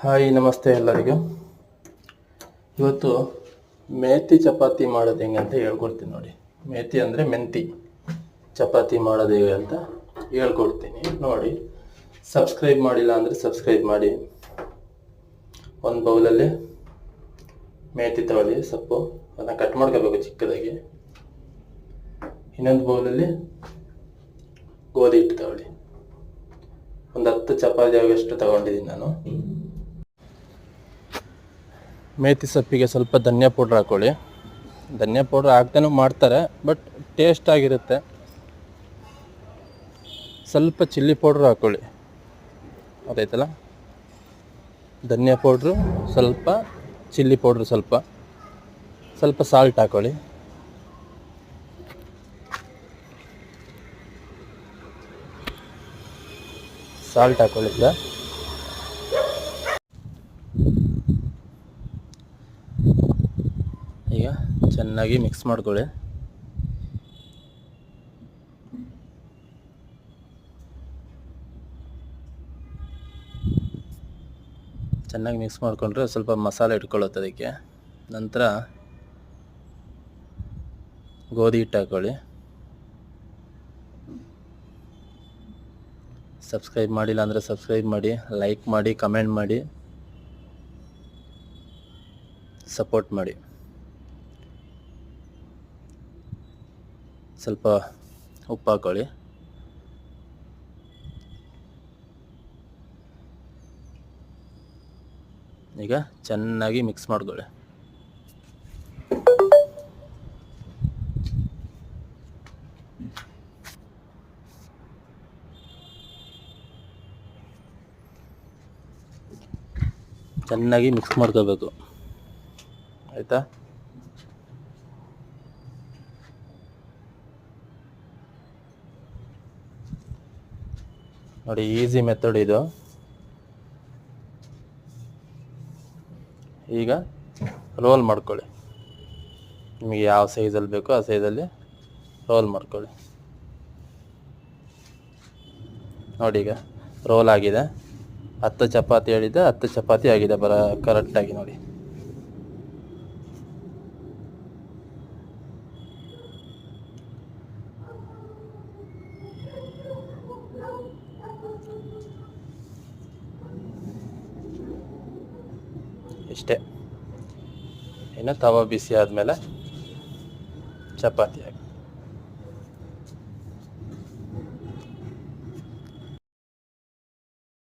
Hi ನಮಸ್ತೆ ಎಲ್ಲರಿಗೂ. ಇವತ್ತು ಮೇಥಿ ಚಪಾತಿ ಮಾಡೋದು ಹೆಂಗೆ ಅಂತ ಹೇಳ್ಕೊಡ್ತೀನಿ ನೋಡಿ. ಮೇಥಿ ಅಂದರೆ ಮೆಂತಿ ಚಪಾತಿ ಮಾಡೋದು ಹೇಗೆ ಅಂತ ಹೇಳ್ಕೊಡ್ತೀನಿ ನೋಡಿ. ಸಬ್ಸ್ಕ್ರೈಬ್ ಮಾಡಿಲ್ಲ ಅಂದರೆ ಸಬ್ಸ್ಕ್ರೈಬ್ ಮಾಡಿ. ಒಂದು ಬೌಲಲ್ಲಿ ಮೇಥಿ ತಗೊಳ್ಳಿ, ಸೊಪ್ಪು ಅದನ್ನು ಕಟ್ ಮಾಡ್ಕೋಬೇಕು ಚಿಕ್ಕದಾಗಿ. ಇನ್ನೊಂದು ಬೌಲಲ್ಲಿ ಗೋಧಿ ಹಿಟ್ಟು ತಗೊಳ್ಳಿ. ಒಂದು 10 ಚಪಾತಿ ಆಗೋಷ್ಟು ತಗೊಂಡಿದ್ದೀನಿ ನಾನು. ಮೇಥಿ ಸೊಪ್ಪಿಗೆ ಸ್ವಲ್ಪ ಧನಿಯಾ ಪೌಡ್ರ್ ಹಾಕ್ಕೊಳ್ಳಿ. ಧನಿಯಾ ಪೌಡ್ರ್ ಹಾಕ್ತಾನೂ ಮಾಡ್ತಾರೆ, ಬಟ್ ಟೇಸ್ಟ್ ಆಗಿರುತ್ತೆ. ಸ್ವಲ್ಪ ಚಿಲ್ಲಿ ಪೌಡ್ರ್ ಹಾಕ್ಕೊಳ್ಳಿ, ಅದಾಯ್ತಲ್ಲ. ಧನಿಯಾ ಪೌಡ್ರು ಸ್ವಲ್ಪ, ಚಿಲ್ಲಿ ಪೌಡ್ರು ಸ್ವಲ್ಪ, ಸ್ವಲ್ಪ ಸಾಲ್ಟ್ ಹಾಕ್ಕೊಳ್ಳಿ. ಸಾಲ್ಟ್ ಹಾಕ್ಕೊಳ್ಳಿಲ್ಲ. ಈಗ ಚೆನ್ನಾಗಿ ಮಿಕ್ಸ್ ಮಾಡ್ಕೊಳ್ಳಿ. ಚೆನ್ನಾಗಿ ಮಿಕ್ಸ್ ಮಾಡಿಕೊಂಡ್ರೆ ಸ್ವಲ್ಪ ಮಸಾಲೆ ಇಟ್ಕೊಳ್ಳುತ್ತೆ ಅದಕ್ಕೆ. ನಂತರ ಗೋಧಿ ಹಿಟ್ಟು ಹಾಕ್ಕೊಳ್ಳಿ. ಸಬ್ಸ್ಕ್ರೈಬ್ ಮಾಡಿಲ್ಲ ಅಂದರೆ ಸಬ್ಸ್ಕ್ರೈಬ್ ಮಾಡಿ, ಲೈಕ್ ಮಾಡಿ, ಕಮೆಂಟ್ ಮಾಡಿ, ಸಪೋರ್ಟ್ ಮಾಡಿ. ಸ್ವಲ್ಪ ಉಪ್ಪು ಹಾಕ್ಕೊಳ್ಳಿ. ಈಗ ಚೆನ್ನಾಗಿ ಮಿಕ್ಸ್ ಮಾಡ್ಕೊಳ್ಳಿ. ಚೆನ್ನಾಗಿ ಮಿಕ್ಸ್ ಮಾಡ್ಕೋಬೇಕು, ಆಯಿತಾ. ನೋಡಿ, ಈಸಿ ಮೆಥಡ್ ಇದು. ಈಗ ರೋಲ್ ಮಾಡ್ಕೊಳ್ಳಿ. ನಿಮಗೆ ಯಾವ ಸೈಜಲ್ಲಿ ಬೇಕೋ ಆ ಸೈಜಲ್ಲಿ ರೋಲ್ ಮಾಡ್ಕೊಳ್ಳಿ. ನೋಡಿ, ಈಗ ರೋಲ್ ಆಗಿದೆ. 10 ಚಪಾತಿ ಹೇಳಿದ್ದೆ, 10 ಚಪಾತಿ ಆಗಿದೆ ಕರೆಕ್ಟಾಗಿ ನೋಡಿ. ಇಷ್ಟೇ. ಇನ್ನು ತವ ಬಿಸಿ ಆದಮೇಲೆ ಚಪಾತಿ ಹಾಕಿ.